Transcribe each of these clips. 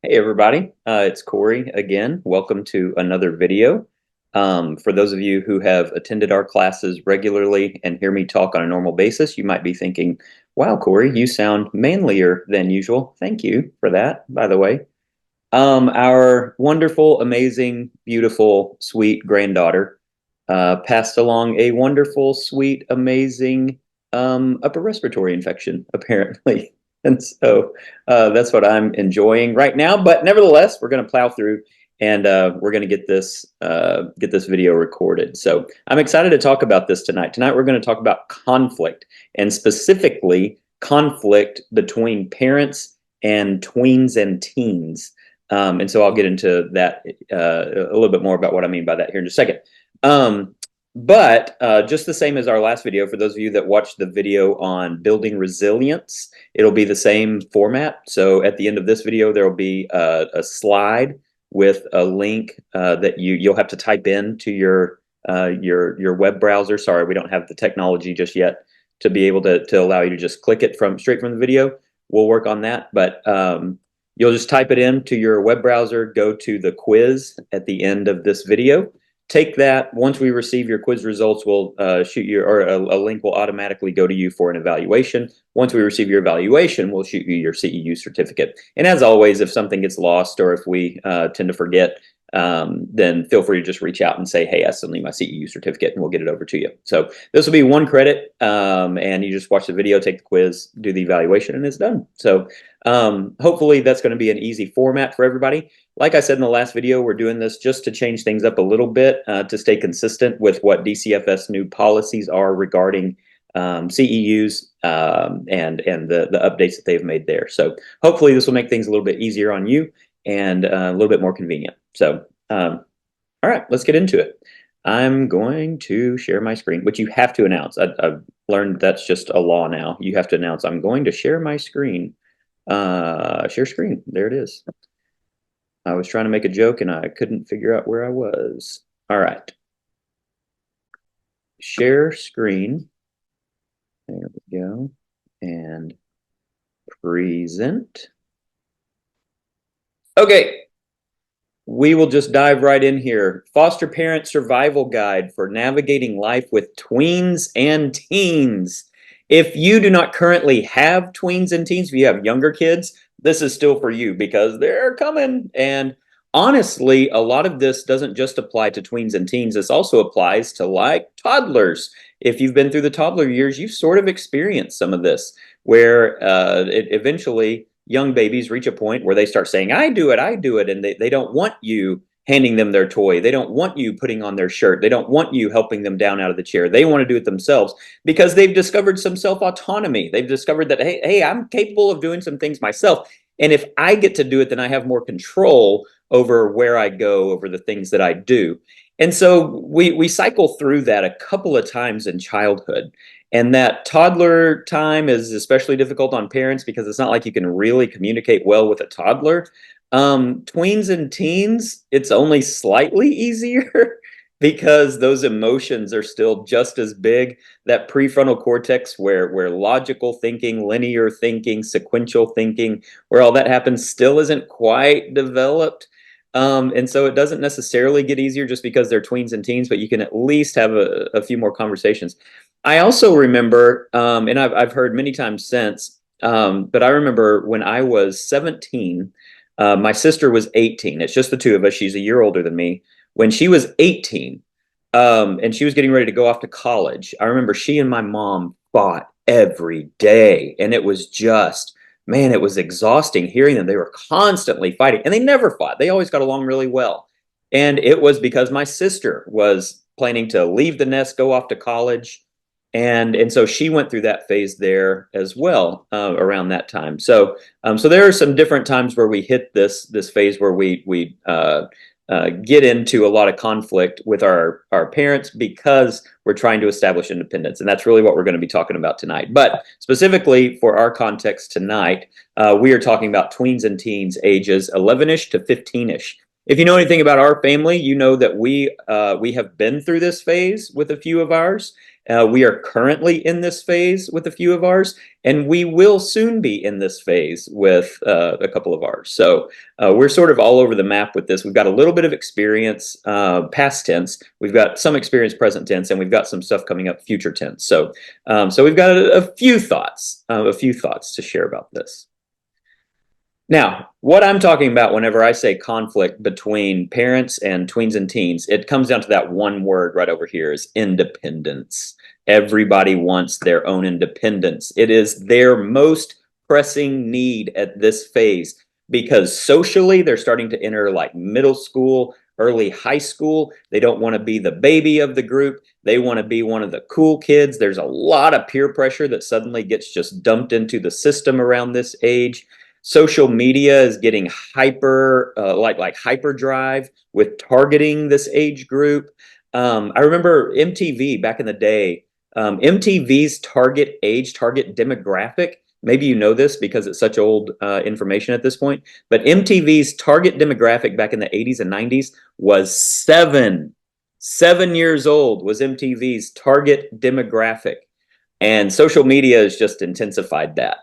Hey everybody, it's Corey again. Welcome to another video. For those of you who have attended our classes regularly and hear me talk on a normal basis, you might be thinking, wow, Corey, you sound manlier than usual. Thank you for that, by the way. Our wonderful, amazing, beautiful, sweet granddaughter passed along a wonderful, sweet, amazing upper respiratory infection, apparently. And so that's what I'm enjoying right now. But nevertheless, we're going to plow through and we're going to get this video recorded. So I'm excited to talk about this tonight. Tonight we're going to talk about conflict, and specifically conflict between parents and tweens and teens. And so I'll get into that a little bit more about what I mean by that here in just a second. But just the same as our last video, for those of you that watched the video on building resilience, it'll be the same format. So at the end of this video, there will be a slide with a link that you'll have to type in to your web browser. Sorry, we don't have the technology just yet to be able to allow you to just click it straight from the video. We'll work on that, but you'll just type it in to your web browser, go to the quiz at the end of this video. Take that. Once we receive your quiz results, we'll shoot you, or a link will automatically go to you for an evaluation. Once we receive your evaluation, we'll shoot you your CEU certificate. And as always, if something gets lost or if we tend to forget, then feel free to just reach out and say, hey, I still need my CEU certificate, and we'll get it over to you. So this will be 1 credit, and you just watch the video, take the quiz, do the evaluation, and it's done. So hopefully that's going to be an easy format for everybody. Like I said in the last video, we're doing this just to change things up a little bit to stay consistent with what DCFS new policies are regarding CEUs and the updates that they've made there. So hopefully this will make things a little bit easier on you and a little bit more convenient. So all right, let's get into it. I'm going to share my screen, which you have to announce. I've learned that's just a law now. You have to announce, I'm going to share my screen. Share screen. There it is. I was trying to make a joke and I couldn't figure out where I was. All right. Share screen. There we go. And present. Okay. We will just dive right in here. Foster parent survival guide for navigating life with tweens and teens. If you do not currently have tweens and teens, if you have younger kids, this is still for you because they're coming. And honestly, a lot of this doesn't just apply to tweens and teens. This also applies to like toddlers. If you've been through the toddler years, you've sort of experienced some of this where eventually young babies reach a point where they start saying, I do it. And they don't want you handing them their toy. They don't want you putting on their shirt. They don't want you helping them down out of the chair. They want to do it themselves because they've discovered some self-autonomy. They've discovered that, hey, I'm capable of doing some things myself. And if I get to do it, then I have more control over where I go, over the things that I do. And so we cycle through that a couple of times in childhood. And that toddler time is especially difficult on parents because it's not like you can really communicate well with a toddler. Tweens and teens, it's only slightly easier because those emotions are still just as big. That prefrontal cortex where logical thinking, linear thinking, sequential thinking, where all that happens still isn't quite developed. And so it doesn't necessarily get easier just because they're tweens and teens, but you can at least have a few more conversations. I also remember, and I've heard many times since, but I remember when I was 17, my sister was 18. It's just the two of us. She's a year older than me. When she was 18, and she was getting ready to go off to college, I remember she and my mom fought every day. And it was just, man, it was exhausting hearing them. They were constantly fighting, and they never fought. They always got along really well. And it was because my sister was planning to leave the nest, go off to college. And so she went through that phase there as well around that time. So there are some different times where we hit this phase where we get into a lot of conflict with our parents because we're trying to establish independence. And that's really what we're going to be talking about tonight. But specifically for our context tonight, we are talking about tweens and teens ages 11-ish to 15-ish. If you know anything about our family, you know that we have been through this phase with a few of ours. We are currently in this phase with a few of ours, and we will soon be in this phase with a couple of ours. So we're sort of all over the map with this. We've got a little bit of experience past tense. We've got some experience present tense, and we've got some stuff coming up future tense. So we've got a few thoughts to share about this. Now, what I'm talking about whenever I say conflict between parents and tweens and teens, it comes down to that one word right over here is independence. Everybody wants their own independence. It is their most pressing need at this phase because socially they're starting to enter like middle school, early high school. They don't want to be the baby of the group. They want to be one of the cool kids. There's a lot of peer pressure that suddenly gets just dumped into the system around this age. Social media is getting hyper, like hyperdrive with targeting this age group. I remember MTV back in the day. MTV's target demographic. Maybe you know this because it's such old information at this point. But MTV's target demographic back in the 80s and 90s was 7 years old was MTV's target demographic. And social media has just intensified that.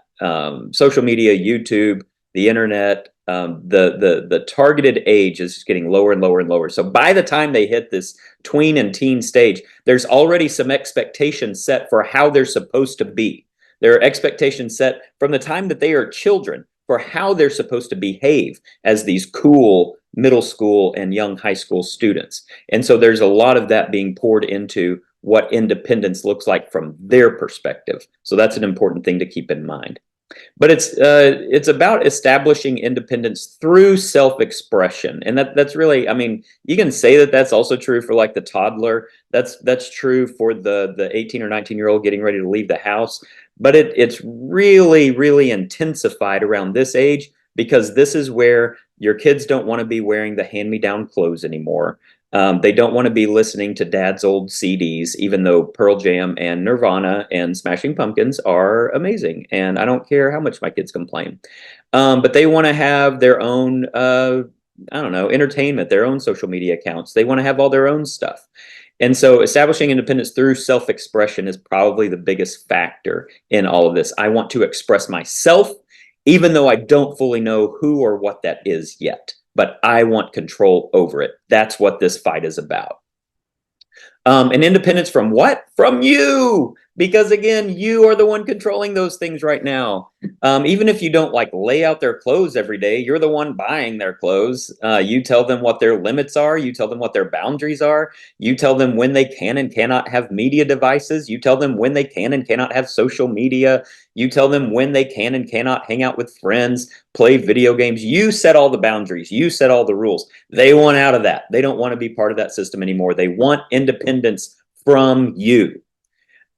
Social media, YouTube, the internet, the targeted age is just getting lower and lower and lower. So by the time they hit this tween and teen stage, there's already some expectations set for how they're supposed to be. There are expectations set from the time that they are children for how they're supposed to behave as these cool middle school and young high school students. And so there's a lot of that being poured into what independence looks like from their perspective. So that's an important thing to keep in mind. But it's about establishing independence through self-expression, and that's really, I mean, you can say that that's also true for like the toddler. That's true for the 18 or 19-year-old getting ready to leave the house. But it's really intensified around this age because this is where your kids don't want to be wearing the hand-me-down clothes anymore. They don't want to be listening to dad's old CDs, even though Pearl Jam and Nirvana and Smashing Pumpkins are amazing. And I don't care how much my kids complain. But they want to have their own, I don't know, entertainment, their own social media accounts. They want to have all their own stuff. And so establishing independence through self-expression is probably the biggest factor in all of this. I want to express myself, even though I don't fully know who or what that is yet. But I want control over it. That's what this fight is about. And independence from what? From you! Because again, you are the one controlling those things right now. Even if you don't like lay out their clothes every day, you're the one buying their clothes. You tell them what their limits are. You tell them what their boundaries are. You tell them when they can and cannot have media devices. You tell them when they can and cannot have social media. You tell them when they can and cannot hang out with friends, play video games. You set all the boundaries. You set all the rules. They want out of that. They don't want to be part of that system anymore. They want independence from you.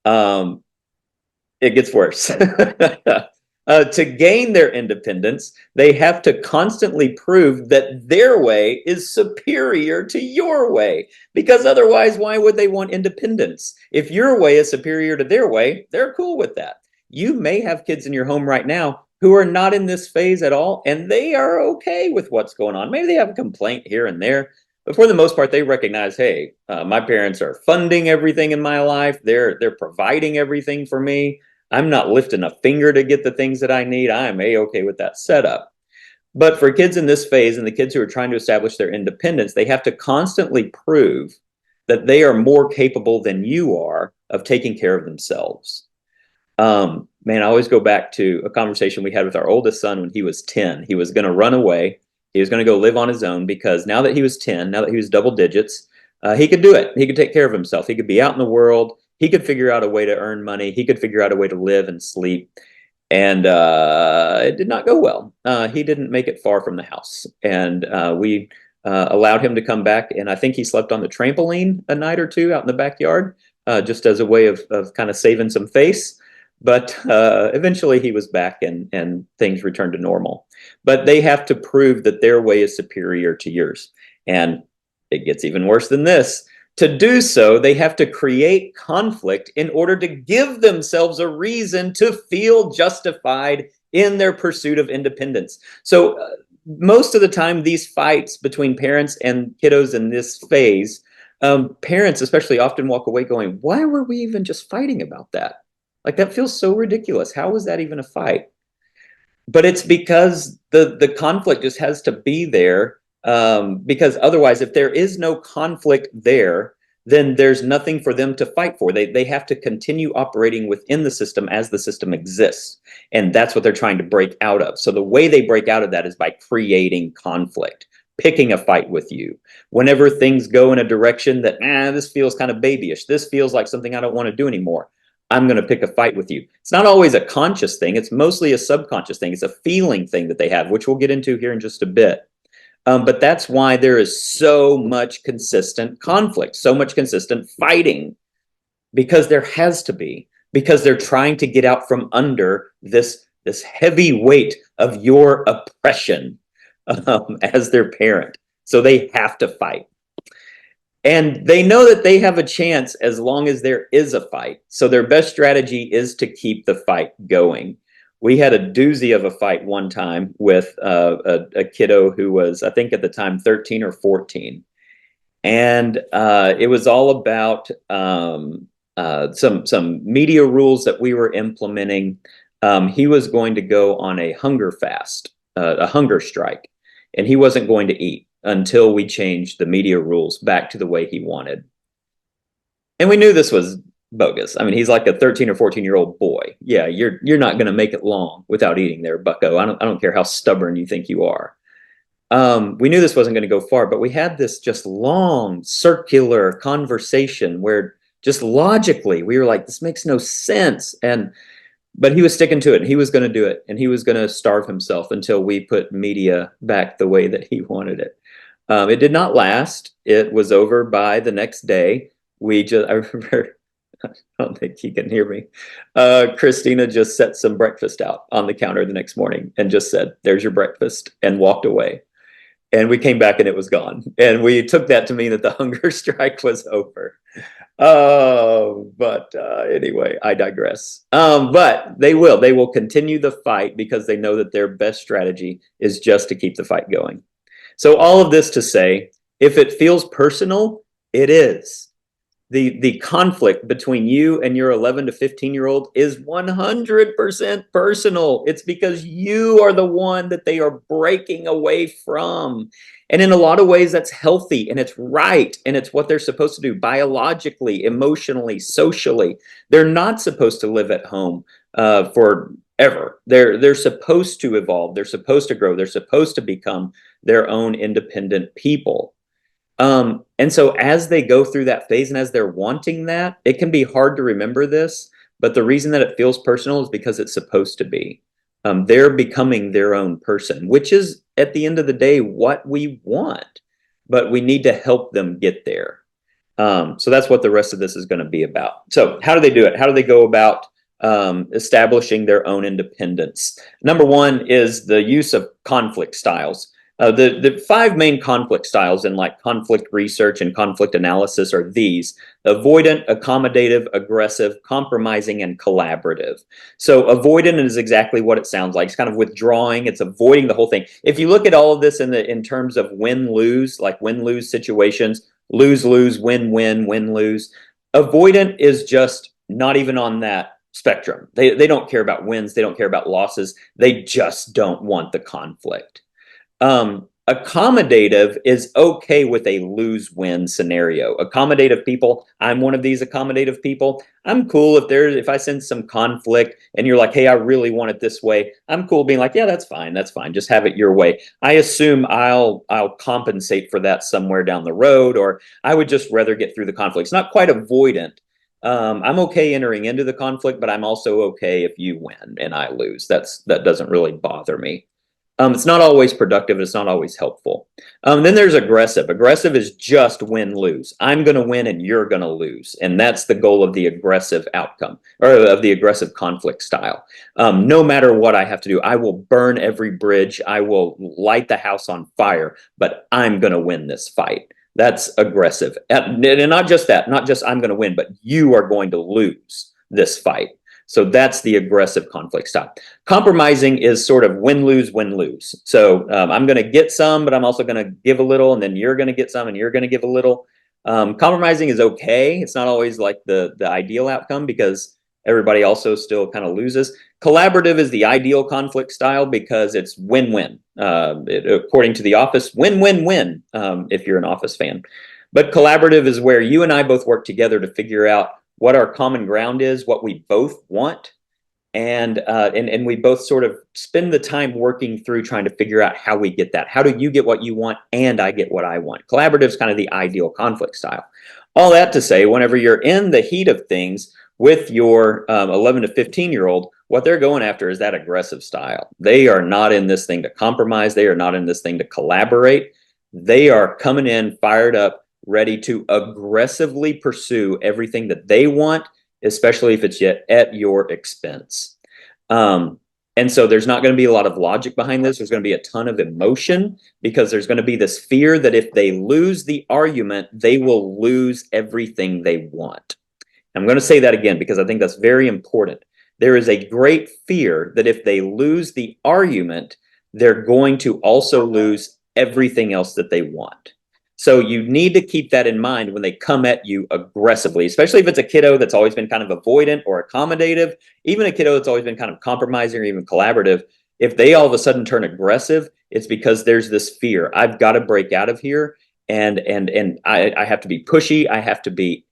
It gets worse. To gain their independence, they have to constantly prove that their way is superior to your way. Because otherwise, why would they want independence? If your way is superior to their way, they're cool with that. You may have kids in your home right now who are not in this phase at all, and they are okay with what's going on. Maybe they have a complaint here and there, but for the most part, they recognize, hey, my parents are funding everything in my life. They're providing everything for me. I'm not lifting a finger to get the things that I need. I'm A-okay with that setup. But for kids in this phase and the kids who are trying to establish their independence, they have to constantly prove that they are more capable than you are of taking care of themselves. Man, I always go back to a conversation we had with our oldest son when he was 10. He was going to run away. He was going to go live on his own because now that he was 10, now that he was double digits, he could do it. He could take care of himself. He could be out in the world. He could figure out a way to earn money. He could figure out a way to live and sleep. And it did not go well. He didn't make it far from the house. And we allowed him to come back. And I think he slept on the trampoline a night or two out in the backyard, just as a way of kind of saving some face. But eventually he was back and things returned to normal. But they have to prove that their way is superior to yours. And it gets even worse than this. To do so, they have to create conflict in order to give themselves a reason to feel justified in their pursuit of independence. So most of the time, these fights between parents and kiddos in this phase Parents especially often walk away going, why were we even just fighting about that? Like that feels so ridiculous. How was that even a fight? But it's because the conflict just has to be there, because otherwise, if there is no conflict there, then there's nothing for them to fight for. They have to continue operating within the system as the system exists, and that's what they're trying to break out of. So the way they break out of that is by creating conflict, picking a fight with you. Whenever things go in a direction that, this feels kind of babyish, this feels like something I don't want to do anymore, I'm going to pick a fight with you. It's not always a conscious thing. It's mostly a subconscious thing. It's a feeling thing that they have, which we'll get into here in just a bit. But that's why there is so much consistent conflict, so much consistent fighting, because there has to be, because they're trying to get out from under this heavy weight of your oppression as their parent. So they have to fight. And they know that they have a chance as long as there is a fight. So their best strategy is to keep the fight going. We had a doozy of a fight one time with a kiddo who was, I think at the time, 13 or 14. And it was all about some media rules that we were implementing. He was going to go on a hunger fast, a hunger strike, and he wasn't going to eat until we changed the media rules back to the way he wanted. And we knew this was bogus. I mean, he's like a 13 or 14-year-old boy. Yeah, you're not going to make it long without eating there, bucko. I don't care how stubborn you think you are. We knew this wasn't going to go far, but we had this just long circular conversation where just logically we were like, this makes no sense. But he was sticking to it, and he was going to do it, and he was going to starve himself until we put media back the way that he wanted it. It did not last. It was over by the next day. I remember, I don't think he can hear me. Christina just set some breakfast out on the counter the next morning and just said, there's your breakfast, and walked away. And we came back and it was gone. And we took that to mean that the hunger strike was over. But anyway, I digress. But they will continue the fight because they know that their best strategy is just to keep the fight going. So all of this to say, if it feels personal, it is. The conflict between you and your 11 to 15-year-old is 100% personal. It's because you are the one that they are breaking away from. And in a lot of ways, that's healthy and it's right. And it's what they're supposed to do biologically, emotionally, socially. They're not supposed to live at home forever. They're supposed to evolve. They're supposed to grow. They're supposed to become their own independent people. And so as they go through that phase and as they're wanting that, it can be hard to remember this, but the reason that it feels personal is because it's supposed to be. They're becoming their own person, which is at the end of the day what we want, but we need to help them get there. So that's what the rest of this is going to be about. So how do they do it? How do they go about establishing their own independence? Number one is the use of conflict styles. The five main conflict styles in like conflict research and conflict analysis are these: avoidant, accommodative, aggressive, compromising, and collaborative. So avoidant is exactly what it sounds like. It's kind of withdrawing. It's avoiding the whole thing. If you look at all of this in terms of win-lose, like win-lose situations, lose-lose, win-win, win-lose, avoidant is just not even on that spectrum. They don't care about wins. They don't care about losses. They just don't want the conflict. Accommodative is okay with a lose-win scenario. Accommodative people, I'm one of these accommodative people. I'm cool if I sense some conflict and you're like, hey, I really want it this way. I'm cool being like, yeah, that's fine. That's fine. Just have it your way. I assume I'll compensate for that somewhere down the road, or I would just rather get through the conflict. It's not quite avoidant. I'm okay entering into the conflict, but I'm also okay if you win and I lose. That doesn't really bother me. It's not always productive. It's not always helpful. Then there's aggressive. Aggressive is just win-lose. I'm going to win and you're going to lose. And that's the goal of the aggressive outcome, or of the aggressive conflict style. No matter what I have to do, I will burn every bridge. I will light the house on fire, but I'm going to win this fight. That's aggressive. And not just that, not just I'm going to win, but you are going to lose this fight. So that's the aggressive conflict style. Compromising is sort of win-lose, win-lose. So I'm going to get some, but I'm also going to give a little, and then you're going to get some, and you're going to give a little. Compromising is okay. It's not always like the ideal outcome because everybody also still kind of loses. Collaborative is the ideal conflict style because it's win-win. According to The Office, win-win-win, if you're an Office fan. But collaborative is where you and I both work together to figure out what our common ground is, what we both want, and we both sort of spend the time working through trying to figure out how we get that. How do you get what you want and I get what I want? Collaborative is kind of the ideal conflict style. All that to say, whenever you're in the heat of things with your 11 to 15-year-old, what they're going after is that aggressive style. They are not in this thing to compromise. They are not in this thing to collaborate. They are coming in fired up, ready to aggressively pursue everything that they want, especially if it's yet at your expense. And so there's not going to be a lot of logic behind this. There's going to be a ton of emotion because there's going to be this fear that if they lose the argument, they will lose everything they want. I'm going to say that again because I think that's very important. There is a great fear that if they lose the argument, they're going to also lose everything else that they want. So you need to keep that in mind when they come at you aggressively, especially if it's a kiddo that's always been kind of avoidant or accommodative, even a kiddo that's always been kind of compromising or even collaborative. If they all of a sudden turn aggressive, it's because there's this fear. I've got to break out of here. And I have to be pushy. I have to be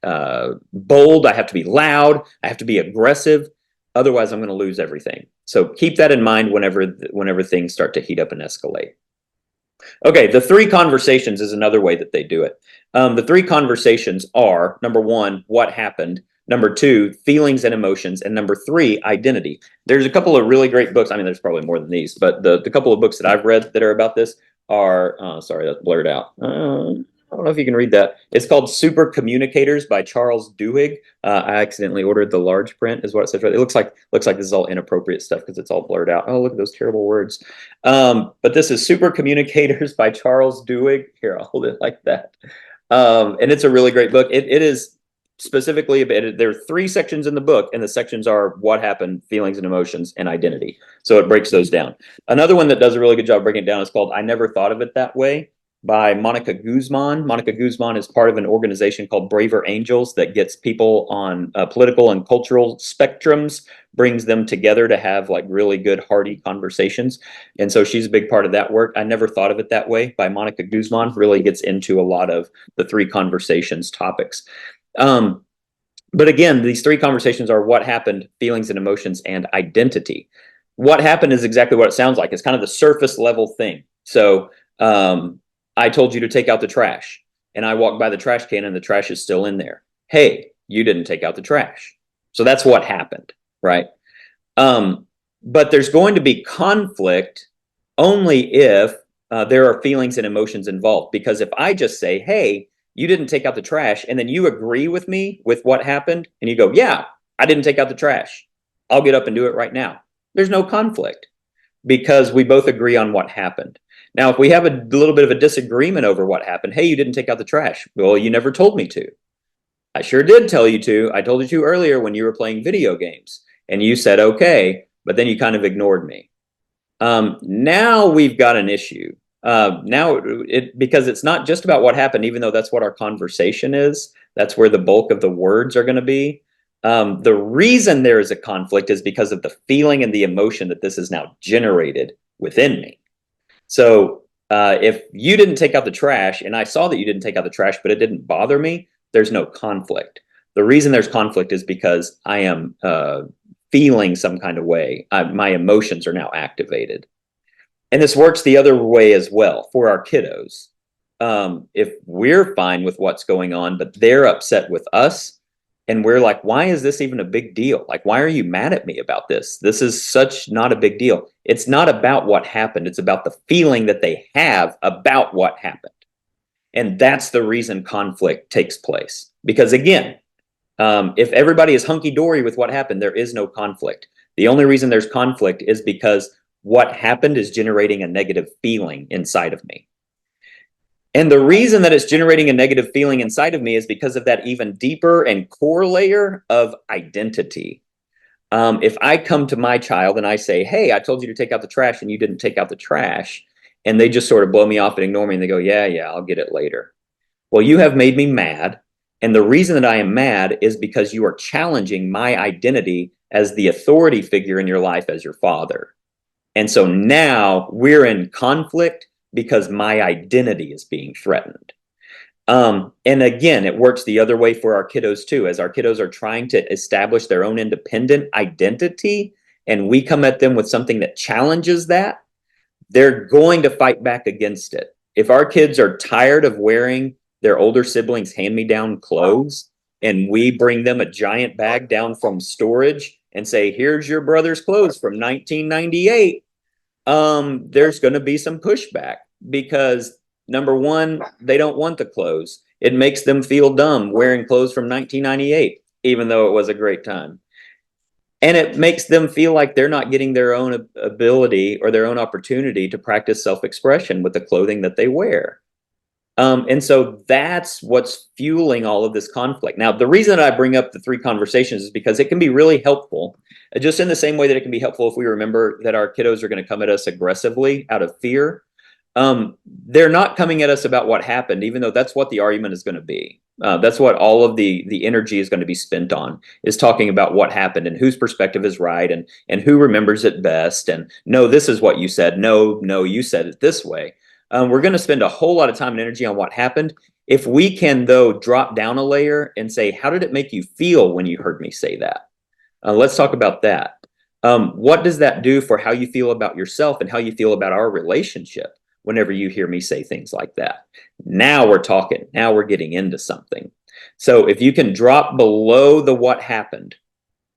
bold. I have to be loud. I have to be aggressive. Otherwise, I'm going to lose everything. So keep that in mind whenever things start to heat up and escalate. Okay, the 3 conversations is another way that they do it. The 3 conversations are, number 1, what happened? Number 2, feelings and emotions. And number 3, identity. There's a couple of really great books. I mean, there's probably more than these, but the couple of books that I've read that are about this are, sorry, that's blurred out. I don't know if you can read that. It's called Super Communicators by Charles Duhigg. I accidentally ordered the large print, is what it says. Right? It looks like this is all inappropriate stuff because it's all blurred out. Oh, look at those terrible words. But this is Super Communicators by Charles Duhigg. Here, I'll hold it like that. And it's a really great book. It is specifically, there are 3 sections in the book, and the sections are what happened, feelings and emotions, and identity. So it breaks those down. Another one that does a really good job breaking it down is called I Never Thought of It That Way by Monica Guzman. Monica Guzman is part of an organization called Braver Angels that gets people on political and cultural spectrums, brings them together to have like really good hearty conversations. And so she's a big part of that work. I Never Thought of It That Way by Monica Guzman really gets into a lot of the 3 conversations topics. But again, these 3 conversations are what happened, feelings and emotions, and identity. What happened is exactly what it sounds like. It's kind of the surface level thing. So I told you to take out the trash, and I walked by the trash can and the trash is still in there. Hey, you didn't take out the trash. So that's what happened, right? But there's going to be conflict only if there are feelings and emotions involved. Because if I just say, hey, you didn't take out the trash, and then you agree with me with what happened, and you go, yeah, I didn't take out the trash. I'll get up and do it right now. There's no conflict because we both agree on what happened. Now, if we have a little bit of a disagreement over what happened, hey, you didn't take out the trash. Well, you never told me to. I sure did tell you to. I told you to earlier when you were playing video games, and you said, okay, but then you kind of ignored me. Now we've got an issue. Because it's not just about what happened, even though that's what our conversation is. That's where the bulk of the words are going to be. The reason there is a conflict is because of the feeling and the emotion that this is now generated within me. So if you didn't take out the trash and I saw that you didn't take out the trash, but it didn't bother me, there's no conflict. The reason there's conflict is because I am feeling some kind of way. My emotions are now activated. And this works the other way as well for our kiddos. If we're fine with what's going on, but they're upset with us, and we're like, why is this even a big deal? Like, why are you mad at me about this? This is such not a big deal. It's not about what happened. It's about the feeling that they have about what happened. And that's the reason conflict takes place. Because again, if everybody is hunky-dory with what happened, there is no conflict. The only reason there's conflict is because what happened is generating a negative feeling inside of me. And the reason that it's generating a negative feeling inside of me is because of that even deeper and core layer of identity. If I come to my child and I say, hey, I told you to take out the trash and you didn't take out the trash, and they just sort of blow me off and ignore me and they go, yeah, I'll get it later. Well, you have made me mad. And the reason that I am mad is because you are challenging my identity as the authority figure in your life as your father. And so now we're in conflict because my identity is being threatened. And again, it works the other way for our kiddos too. As our kiddos are trying to establish their own independent identity, and we come at them with something that challenges that, they're going to fight back against it. If our kids are tired of wearing their older siblings' hand-me-down clothes, and we bring them a giant bag down from storage and say, here's your brother's clothes from 1998, there's going to be some pushback because number one, they don't want the clothes. It makes them feel dumb wearing clothes from 1998, even though it was a great time. And it makes them feel like they're not getting their own ability or their own opportunity to practice self-expression with the clothing that they wear. And so that's what's fueling all of this conflict. Now, the reason I bring up the 3 conversations is because it can be really helpful, just in the same way that it can be helpful if we remember that our kiddos are going to come at us aggressively out of fear. They're not coming at us about what happened, even though that's what the argument is going to be. That's what all of the energy is going to be spent on, is talking about what happened and whose perspective is right and who remembers it best. And no, this is what you said. No, you said it this way. We're going to spend a whole lot of time and energy on what happened. If we can, though, drop down a layer and say, how did it make you feel when you heard me say that? Let's talk about that. What does that do for how you feel about yourself and how you feel about our relationship whenever you hear me say things like that? Now we're talking. Now we're getting into something. So if you can drop below the what happened,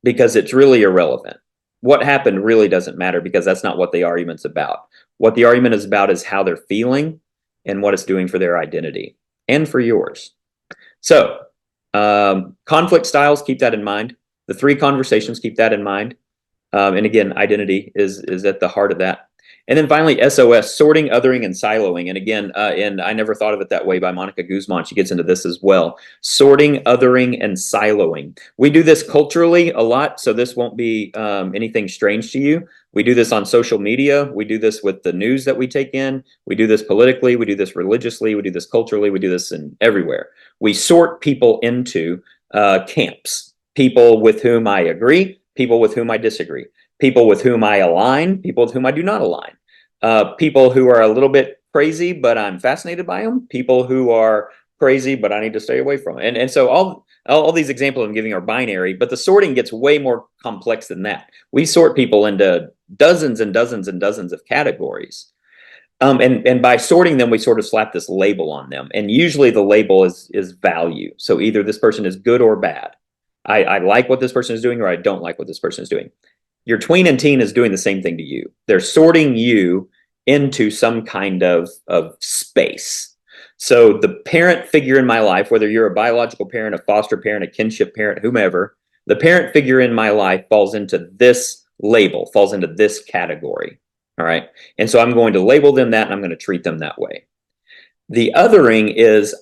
because it's really irrelevant. What happened really doesn't matter because that's not what the argument's about. What the argument is about is how they're feeling and what it's doing for their identity and for yours. So conflict styles, keep that in mind. The 3 conversations, keep that in mind. And again, identity is at the heart of that. And then finally, SOS, sorting, othering, and siloing. And again, and I never thought of it that way by Monica Guzman. She gets into this as well. Sorting, othering, and siloing. We do this culturally a lot, so this won't be anything strange to you. We do this on social media. We do this with the news that we take in. We do this politically. We do this religiously. We do this culturally. We do this in everywhere. We sort people into camps. People with whom I agree, people with whom I disagree. People with whom I align, people with whom I do not align. People who are a little bit crazy, but I'm fascinated by them. People who are crazy, but I need to stay away from it. And so all these examples I'm giving are binary, but the sorting gets way more complex than that. We sort people into dozens and dozens and dozens of categories. And by sorting them, we sort of slap this label on them. And usually the label is value. So either this person is good or bad. I like what this person is doing, or I don't like what this person is doing. Your tween and teen is doing the same thing to you. They're sorting you into some kind of space. So the parent figure in my life, whether you're a biological parent, a foster parent, a kinship parent, whomever, the parent figure in my life falls into this label, falls into this category. All right. And so I'm going to label them that, and I'm going to treat them that way. The othering is,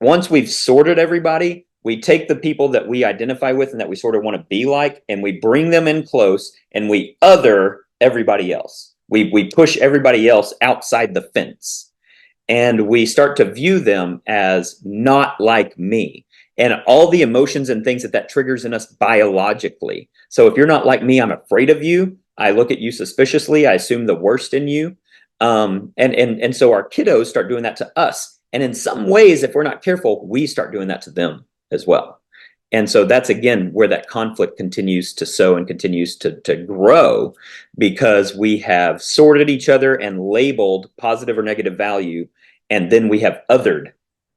once we've sorted everybody, we take the people that we identify with and that we sort of want to be like, and we bring them in close and we other everybody else. We push everybody else outside the fence, and we start to view them as not like me, and all the emotions and things that triggers in us biologically. So if you're not like me, I'm afraid of you. I look at you suspiciously. I assume the worst in you. And so our kiddos start doing that to us. And in some ways, if we're not careful, we start doing that to them as well. And so that's, again, where that conflict continues to sow and continues to grow, because we have sorted each other and labeled positive or negative value, and then we have othered.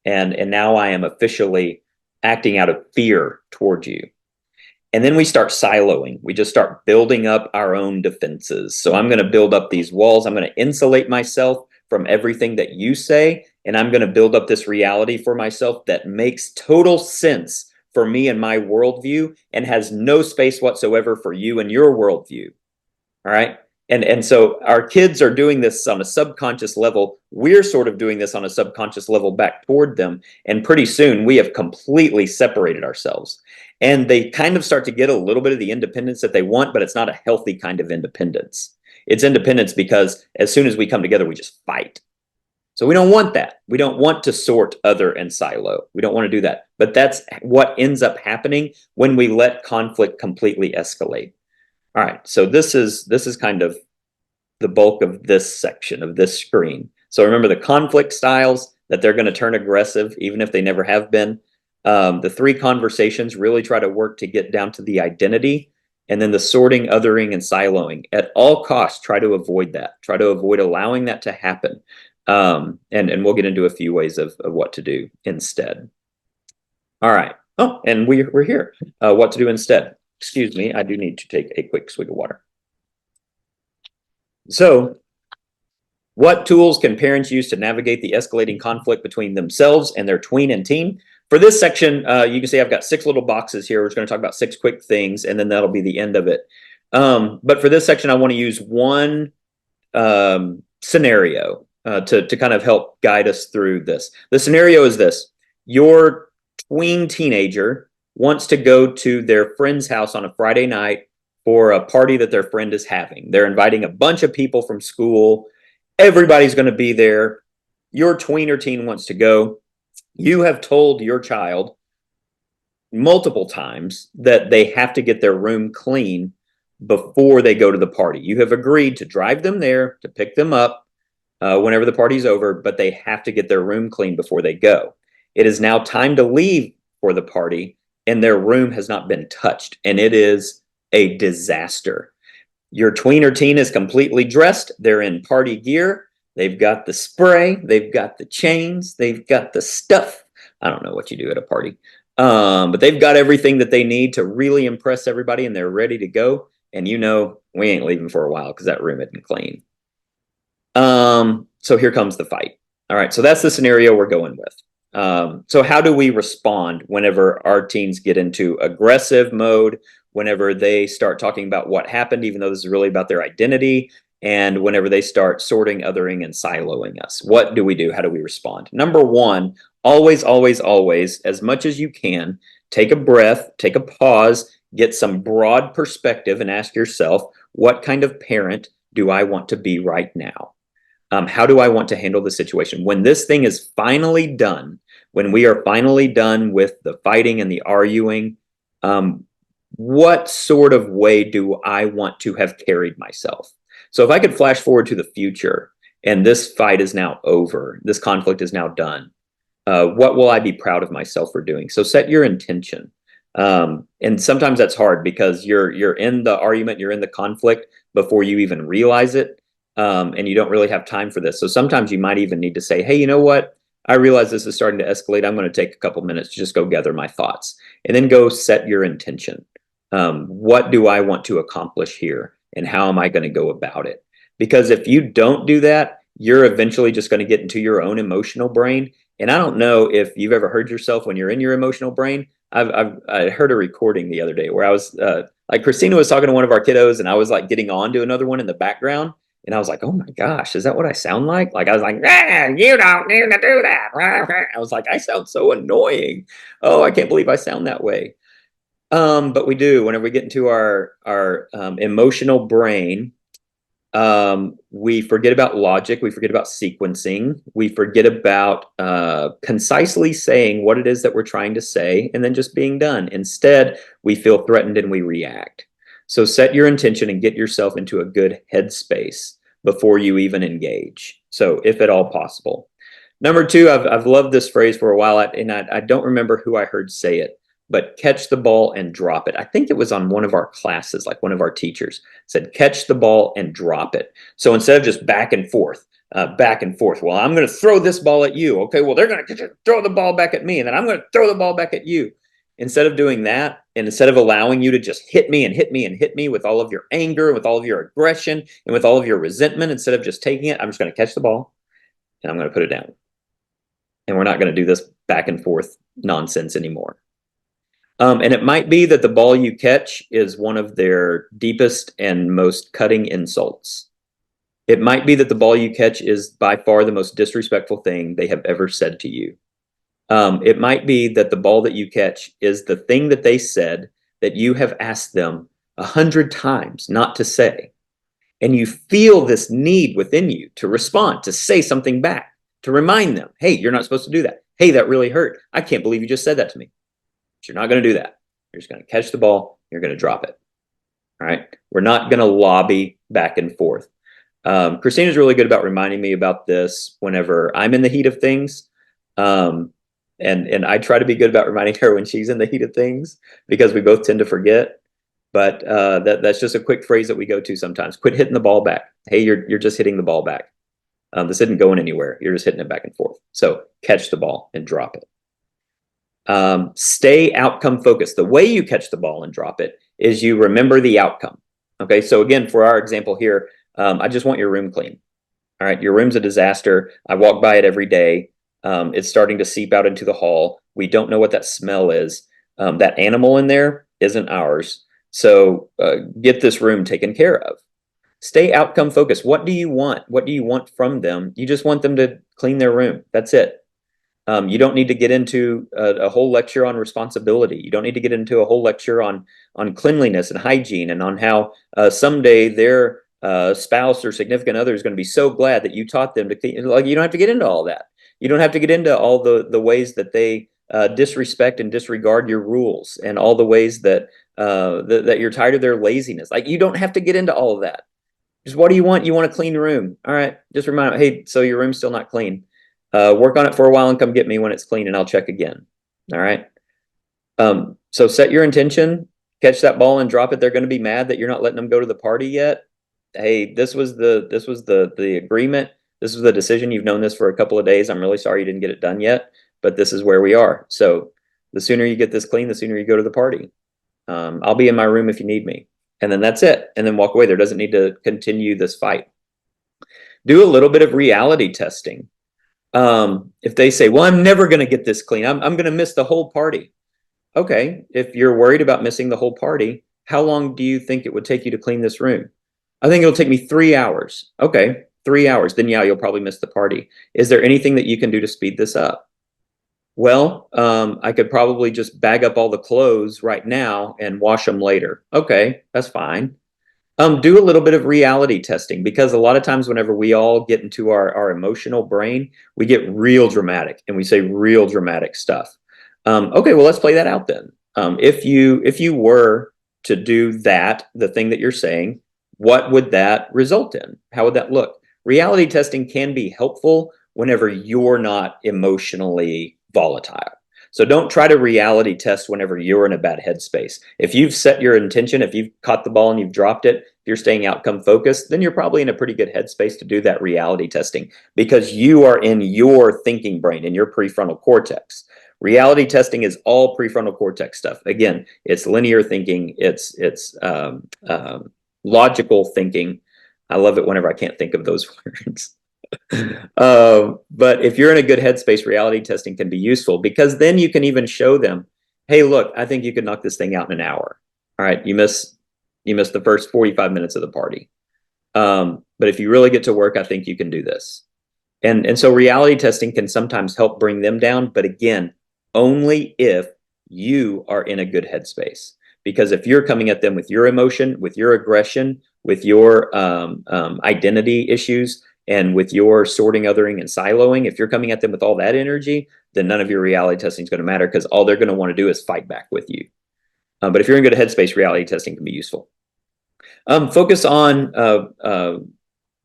And now I am officially acting out of fear towards you. And then we start siloing. We just start building up our own defenses. So I'm going to build up these walls. I'm going to insulate myself from everything that you say. And I'm going to build up this reality for myself that makes total sense for me and my worldview, and has no space whatsoever for you and your worldview. All right. And so our kids are doing this on a subconscious level. We're sort of doing this on a subconscious level back toward them. And pretty soon we have completely separated ourselves. And they kind of start to get a little bit of the independence that they want, but it's not a healthy kind of independence. It's independence because as soon as we come together, we just fight. So we don't want that. We don't want to sort, other, and silo. We don't want to do that. But that's what ends up happening when we let conflict completely escalate. All right, so this is kind of the bulk of this section of this screen. So remember the conflict styles, that they're going to turn aggressive even if they never have been. The 3 conversations really try to work to get down to the identity, and then the sorting, othering, and siloing. At all costs, try to avoid that. Try to avoid allowing that to happen. And we'll get into a few ways of what to do instead. All right. Oh, and we're here. What to do instead. Excuse me, I do need to take a quick swig of water. So, what tools can parents use to navigate the escalating conflict between themselves and their tween and teen? For this section, you can see I've got 6 little boxes here. We're just going to talk about 6 quick things, and then that'll be the end of it. But for this section, I want to use one scenario to kind of help guide us through this. The scenario is this. Your tween teenager wants to go to their friend's house on a Friday night for a party that their friend is having. They're inviting a bunch of people from school. Everybody's going to be there. Your tween or teen wants to go. You have told your child multiple times that they have to get their room clean before they go to the party. You have agreed to drive them there, to pick them up whenever the party's over, but they have to get their room clean before they go. It is now time to leave for the party, and their room has not been touched, and it is a disaster. Your tween or teen is completely dressed. They're in party gear. They've got the spray. They've got the chains. They've got the stuff. I don't know what you do at a party. But they've got everything that they need to really impress everybody, and they're ready to go. And you know, we ain't leaving for a while because that room isn't clean. So here comes the fight. All right, so that's the scenario we're going with. So how do we respond whenever our teens get into aggressive mode, whenever they start talking about what happened, even though this is really about their identity, and whenever they start sorting, othering, and siloing us? What do we do? How do we respond? Number one, always, always, always, as much as you can, take a breath, take a pause, get some broad perspective, and ask yourself, what kind of parent do I want to be right now? How do I want to handle the situation? When this thing is finally done, when we are finally done with the fighting and the arguing, what sort of way do I want to have carried myself? So if I could flash forward to the future, and this fight is now over, this conflict is now done, what will I be proud of myself for doing? So set your intention. And sometimes that's hard because you're in the argument, you're in the conflict before you even realize it. And you don't really have time for this. So sometimes you might even need to say, hey, you know what? I realize this is starting to escalate. I'm going to take a couple minutes to just go gather my thoughts, and then go set your intention. What do I want to accomplish here? And how am I going to go about it? Because if you don't do that, you're eventually just going to get into your own emotional brain. And I don't know if you've ever heard yourself when you're in your emotional brain. I heard a recording the other day where I was like, Christina was talking to one of our kiddos, and I was like getting on to another one in the background. And I was like, oh my gosh, is that what I sound like? Like I was like, you don't need to do that. I was like, I sound so annoying. Oh, I can't believe I sound that way. But we do. Whenever we get into our emotional brain, we forget about logic. We forget about sequencing. We forget about concisely saying what it is that we're trying to say and then just being done. Instead, we feel threatened and we react. So set your intention and get yourself into a good headspace before you even engage. So if at all possible. Number two, I've loved this phrase for a while, and I don't remember who I heard say it, but catch the ball and drop it. I think it was on one of our classes, like one of our teachers said, catch the ball and drop it. So instead of just back and forth, well, I'm going to throw this ball at you. Okay, well, they're going to throw the ball back at me, and then I'm going to throw the ball back at you. Instead of doing that, and instead of allowing you to just hit me and hit me and hit me with all of your anger, with all of your aggression, and with all of your resentment, instead of just taking it, I'm just going to catch the ball and I'm going to put it down. And we're not going to do this back and forth nonsense anymore. And it might be that the ball you catch is one of their deepest and most cutting insults. It might be that the ball you catch is by far the most disrespectful thing they have ever said to you. It might be that the ball that you catch is the thing that they said that you have asked them 100 times not to say. And you feel this need within you to respond, to say something back. to remind them, hey, you're not supposed to do that. Hey, that really hurt. I can't believe you just said that to me. But you're not going to do that. You're just going to catch the ball. You're going to drop it. All right. We're not going to lobby back and forth. Christina's really good about reminding me about this whenever I'm in the heat of things. And I try to be good about reminding her when she's in the heat of things, because we both tend to forget. But that's just a quick phrase that we go to sometimes. Quit hitting the ball back. Hey, you're just hitting the ball back. This isn't going anywhere. You're just hitting it back and forth. So catch the ball and drop it. Stay outcome focused. The way you catch the ball and drop it is you remember the outcome. Okay, so again, for our example here, I just want your room clean. All right, your room's a disaster. I walk by it every day. It's starting to seep out into the hall. We don't know what that smell is. That animal in there isn't ours. So get this room taken care of. Stay outcome focused. What do you want? What do you want from them? You just want them to clean their room. That's it. You don't need to get into a whole lecture on responsibility. You don't need to get into a whole lecture on cleanliness and hygiene, and on how someday their spouse or significant other is going to be so glad that you taught them to clean. Like, you don't have to get into all that. You don't have to get into all the ways that they disrespect and disregard your rules, and all the ways that that you're tired of their laziness. Like, you don't have to get into all of that. Just, what do you want? You want a clean room. All right. Just remind them, hey, so your room's still not clean. Work on it for a while and come get me when it's clean, and I'll check again. All right. So set your intention, catch that ball and drop it. They're going to be mad that you're not letting them go to the party yet. Hey, this was the agreement. This was the decision. You've known this for a couple of days. I'm really sorry you didn't get it done yet, but this is where we are. So the sooner you get this clean, the sooner you go to the party. I'll be in my room if you need me. And then that's it. And then walk away. There doesn't need to continue this fight. Do a little bit of reality testing. If they say, well, I'm never going to get this clean, I'm going to miss the whole party. Okay. If you're worried about missing the whole party, how long do you think it would take you to clean this room? I think it'll take me 3 hours. Okay. 3 hours. Then yeah, you'll probably miss the party. Is there anything that you can do to speed this up? Well, I could probably just bag up all the clothes right now and wash them later. Okay. That's fine. Do a little bit of reality testing, because a lot of times whenever we all get into our emotional brain, we get real dramatic and we say real dramatic stuff. Okay, well, let's play that out then. If you were to do that, the thing that you're saying, what would that result in? How would that look? Reality testing can be helpful whenever you're not emotionally volatile. So don't try to reality test whenever you're in a bad headspace. If you've set your intention, if you've caught the ball and you've dropped it, if you're staying outcome focused, then you're probably in a pretty good headspace to do that reality testing, because you are in your thinking brain, in your prefrontal cortex. Reality testing is all prefrontal cortex stuff. Again, it's linear thinking. It's logical thinking. I love it whenever I can't think of those words. But if you're in a good headspace, reality testing can be useful, because then you can even show them, hey, look, I think you could knock this thing out in an hour. All right, you missed the first 45 minutes of the party. But if you really get to work, I think you can do this. And so reality testing can sometimes help bring them down, but again, only if you are in a good headspace. Because if you're coming at them with your emotion, with your aggression, with your identity issues, and with your sorting, othering, and siloing, if you're coming at them with all that energy, then none of your reality testing is going to matter, because all they're going to want to do is fight back with you. But if you're in good headspace, reality testing can be useful. Focus on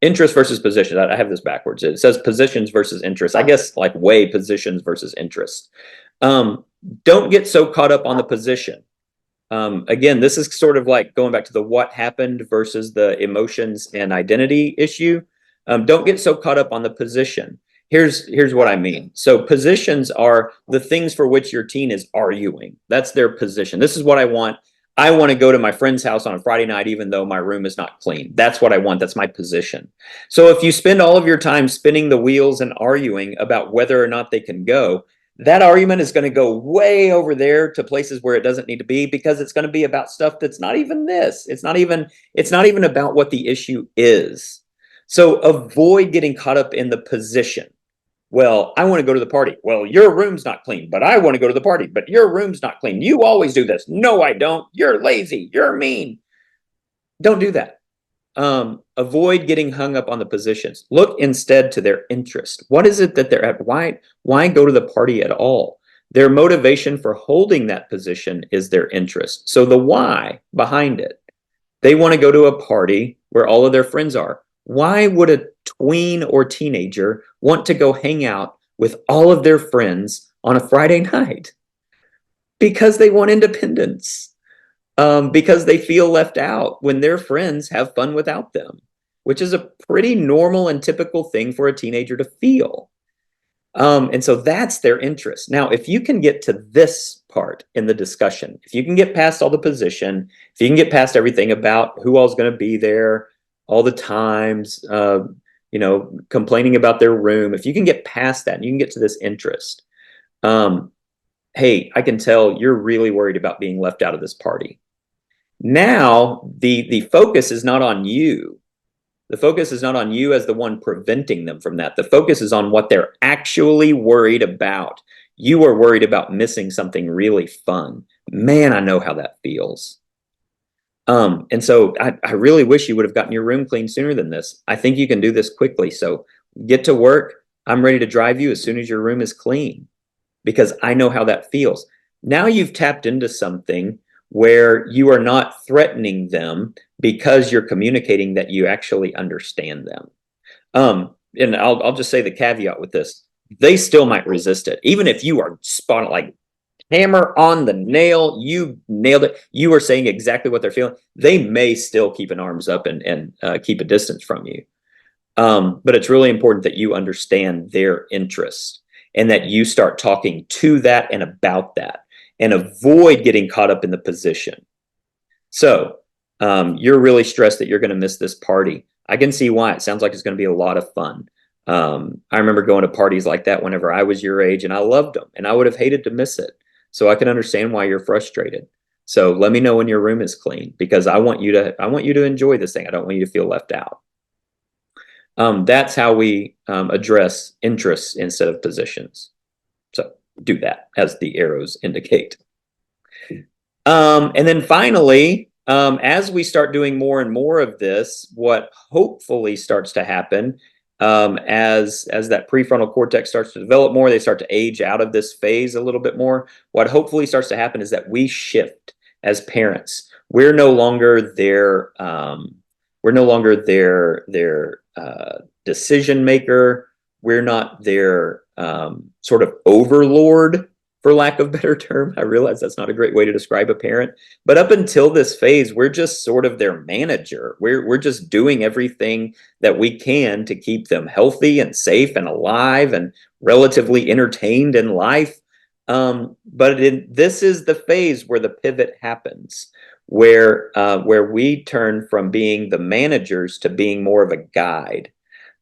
interest versus position. I have this backwards. It says positions versus interest. I guess like weigh positions versus interest. Don't get so caught up on the position. Again, this is sort of like going back to the what happened versus the emotions and identity issue. Don't get so caught up on the position. Here's what I mean. So positions are the things for which your teen is arguing. That's their position. This is what I want. I want to go to my friend's house on a Friday night, even though my room is not clean. That's what I want. That's my position. So if you spend all of your time spinning the wheels and arguing about whether or not they can go, that argument is going to go way over there to places where it doesn't need to be, because it's going to be about stuff that's not even this. It's not even about what the issue is. So avoid getting caught up in the position. Well, I want to go to the party. Well, your room's not clean, but I want to go to the party, but your room's not clean. You always do this. No, I don't. You're lazy. You're mean. Don't do that. avoid getting hung up on the positions. Look instead to their interest. What is it that they're at? Why go to the party at all? Their motivation for holding that position is their interest. So the why behind it. They want to go to a party where all of their friends are. Why would a tween or teenager want to go hang out with all of their friends on a Friday night? Because they want independence. Because they feel left out when their friends have fun without them, which is a pretty normal and typical thing for a teenager to feel. And so that's their interest. Now, if you can get to this part in the discussion, if you can get past all the position, if you can get past everything about who all's going to be there, all the times, complaining about their room, if you can get past that and you can get to this interest, hey, I can tell you're really worried about being left out of this party. Now, the focus is not on you. The focus is not on you as the one preventing them from that. The focus is on what they're actually worried about. You are worried about missing something really fun. Man, I know how that feels. And so I really wish you would have gotten your room cleaned sooner than this. I think you can do this quickly. So get to work. I'm ready to drive you as soon as your room is clean, because I know how that feels. Now you've tapped into something where you are not threatening them because you're communicating that you actually understand them. And I'll just say the caveat with this: they still might resist it, even if you are spot like hammer on the nail. You nailed it. You are saying exactly what they're feeling. They may still keep an arms up and keep a distance from you. But it's really important that you understand their interests and that you start talking to that and about that, and avoid getting caught up in the position. So you're really stressed that you're going to miss this party. I can see why. It sounds like it's going to be a lot of fun. I remember going to parties like that whenever I was your age, and I loved them, and I would have hated to miss it. So I can understand why you're frustrated. So let me know when your room is clean, because I want you to enjoy this thing. I don't want you to feel left out. That's how we address interests instead of positions. So do that as the arrows indicate. And then finally, as we start doing more and more of this, what hopefully starts to happen as that prefrontal cortex starts to develop more, they start to age out of this phase a little bit more. What hopefully starts to happen is that we shift as parents. We're no longer their decision maker. We're not their sort of overlord, for lack of a better term. I realize that's not a great way to describe a parent, but up until this phase, we're just sort of their manager. We're just doing everything that we can to keep them healthy and safe and alive and relatively entertained in life. But this is the phase where the pivot happens, where we turn from being the managers to being more of a guide.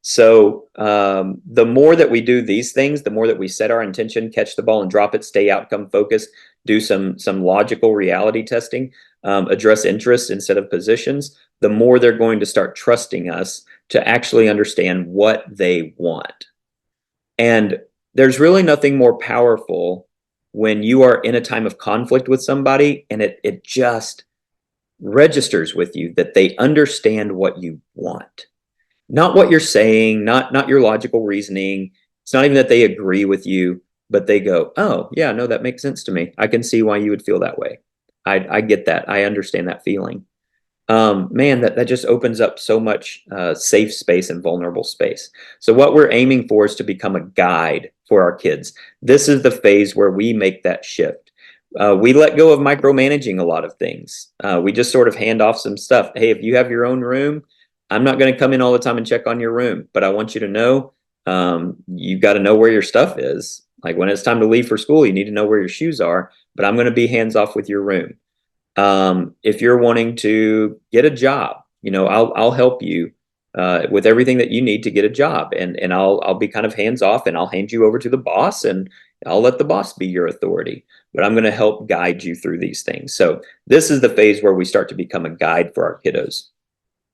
So the more that we do these things, the more that we set our intention, catch the ball and drop it, stay outcome focused, do some logical reality testing, address interests instead of positions, the more they're going to start trusting us to actually understand what they want. And there's really nothing more powerful when you are in a time of conflict with somebody and it just registers with you that they understand what you want. Not what you're saying, not your logical reasoning. It's not even that they agree with you, but they go, oh, yeah, no, that makes sense to me. I can see why you would feel that way. I get that. I understand that feeling. Man, that just opens up so much safe space and vulnerable space. So what we're aiming for is to become a guide for our kids. This is the phase where we make that shift. We let go of micromanaging a lot of things. We just sort of hand off some stuff. Hey, if you have your own room, I'm not going to come in all the time and check on your room, but I want you to know you've got to know where your stuff is. Like when it's time to leave for school, you need to know where your shoes are, but I'm going to be hands off with your room. If you're wanting to get a job, I'll help you with everything that you need to get a job, and I'll be kind of hands off, and I'll hand you over to the boss, and I'll let the boss be your authority, but I'm going to help guide you through these things. So this is the phase where we start to become a guide for our kiddos.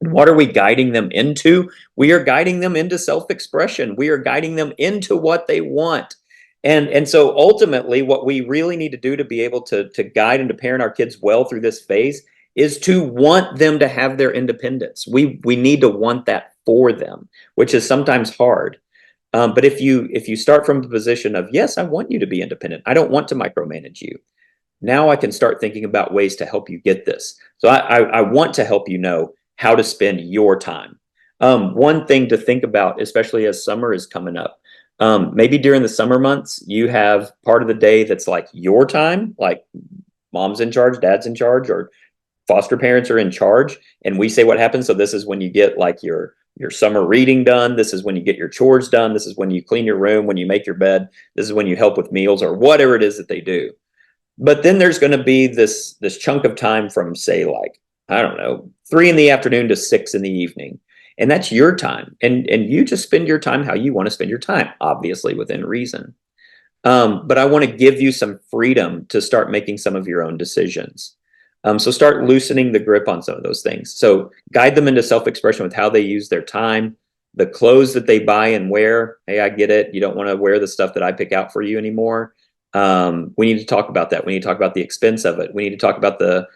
And what are we guiding them into? We are guiding them into self-expression. We are guiding them into what they want. And so ultimately, what we really need to do to be able to guide and to parent our kids well through this phase is to want them to have their independence. We need to want that for them, which is sometimes hard. But if you start from the position of, yes, I want you to be independent, I don't want to micromanage you. Now I can start thinking about ways to help you get this. So I want to help you know how to spend your time. One thing to think about, especially as summer is coming up, maybe during the summer months, you have part of the day that's like your time, like mom's in charge, dad's in charge, or foster parents are in charge, and we say what happens. So this is when you get like your summer reading done. This is when you get your chores done. This is when you clean your room, when you make your bed. This is when you help with meals or whatever it is that they do. But then there's going to be this chunk of time from, say, like, I don't know, 3 in the afternoon to 6 in the evening. And that's your time. And you just spend your time how you want to spend your time, obviously within reason. But I want to give you some freedom to start making some of your own decisions. So start loosening the grip on some of those things. So guide them into self-expression with how they use their time, the clothes that they buy and wear. Hey, I get it. You don't want to wear the stuff that I pick out for you anymore. We need to talk about that. We need to talk about the expense of it. We need to talk about the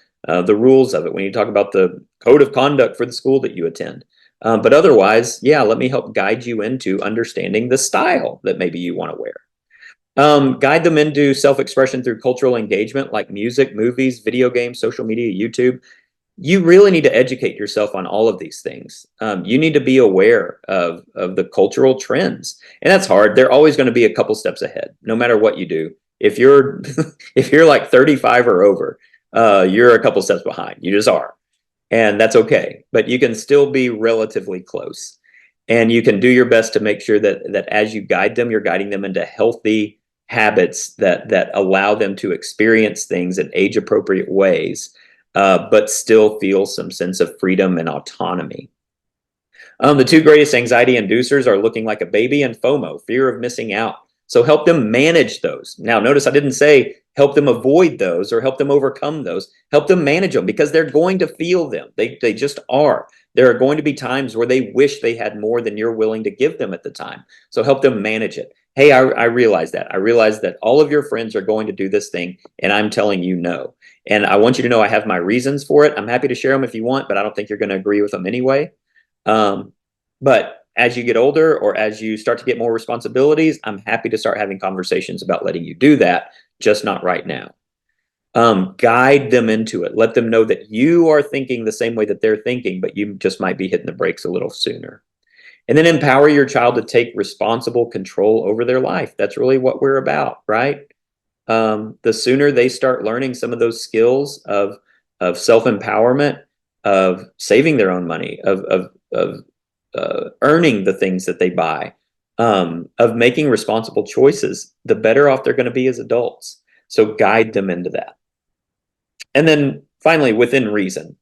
rules of it. We need to talk about the code of conduct for the school that you attend. But otherwise, yeah, let me help guide you into understanding the style that maybe you want to wear. Guide them into self-expression through cultural engagement like music, movies, video games, social media, YouTube. You really need to educate yourself on all of these things. You need to be aware of the cultural trends. And that's hard. They're always going to be a couple steps ahead, no matter what you do. If you're if you're like 35 or over, you're a couple steps behind. You just are. And that's okay. But you can still be relatively close. And you can do your best to make sure that as you guide them, you're guiding them into healthy habits that allow them to experience things in age appropriate ways, but still feel some sense of freedom and autonomy. The 2 greatest anxiety inducers are looking like a baby and FOMO, fear of missing out. So help them manage those. Now, notice I didn't say help them avoid those or help them overcome those. Help them manage them because they're going to feel them. They just are. There are going to be times where they wish they had more than you're willing to give them at the time. So help them manage it. Hey, I realize that. I realize that all of your friends are going to do this thing, and I'm telling you no. And I want you to know I have my reasons for it. I'm happy to share them if you want, but I don't think you're going to agree with them anyway. But as you get older or as you start to get more responsibilities, I'm happy to start having conversations about letting you do that, just not right now. Guide them into it. Let them know that you are thinking the same way that they're thinking, but you just might be hitting the brakes a little sooner. And then empower your child to take responsible control over their life. That's really what we're about, right? The sooner they start learning some of those skills of self-empowerment, of saving their own money, of earning the things that they buy, of making responsible choices, the better off they're going to be as adults. So guide them into that. And then finally, within reason,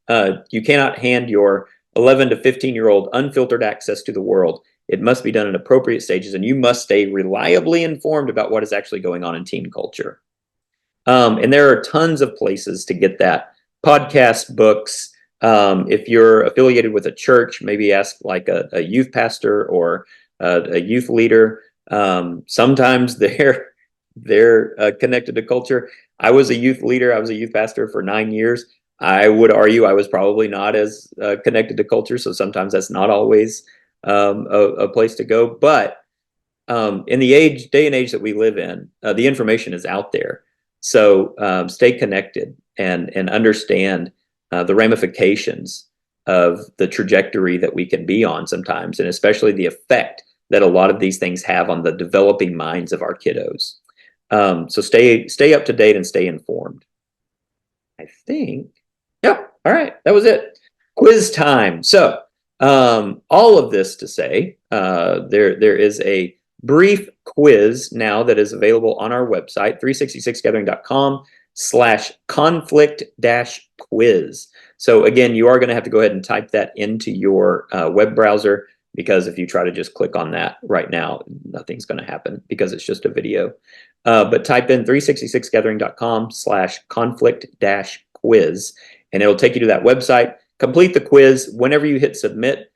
you cannot hand your 11 to 15-year-old unfiltered access to the world. It must be done in appropriate stages, and you must stay reliably informed about what is actually going on in teen culture. And there are tons of places to get that. Podcasts, books. If you're affiliated with a church, maybe ask like a youth pastor or a youth leader. Sometimes they're connected to culture. I was a youth leader. I was a youth pastor for 9 years. I would argue I was probably not as connected to culture. So sometimes that's not always a place to go. But in the day and age that we live in, the information is out there. So stay connected and understand the ramifications of the trajectory that we can be on sometimes, and especially the effect that a lot of these things have on the developing minds of our kiddos. So stay up to date and stay informed. I think, yep. All right, that was it. Quiz time. So all of this to say, there is a brief quiz now that is available on our website, 366gathering.com/conflict-quiz. So again, you are going to have to go ahead and type that into your web browser, because if you try to just click on that right now, nothing's going to happen because it's just a video. But type in 366gathering.com/conflict-quiz, and it'll take you to that website. Complete the quiz. Whenever you hit submit,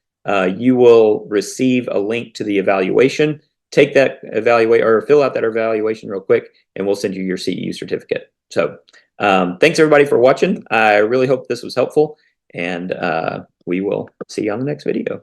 you will receive a link to the evaluation. Take that fill out that evaluation real quick, and we'll send you your CEU certificate. So Thanks everybody for watching. I really hope this was helpful, and we will see you on the next video.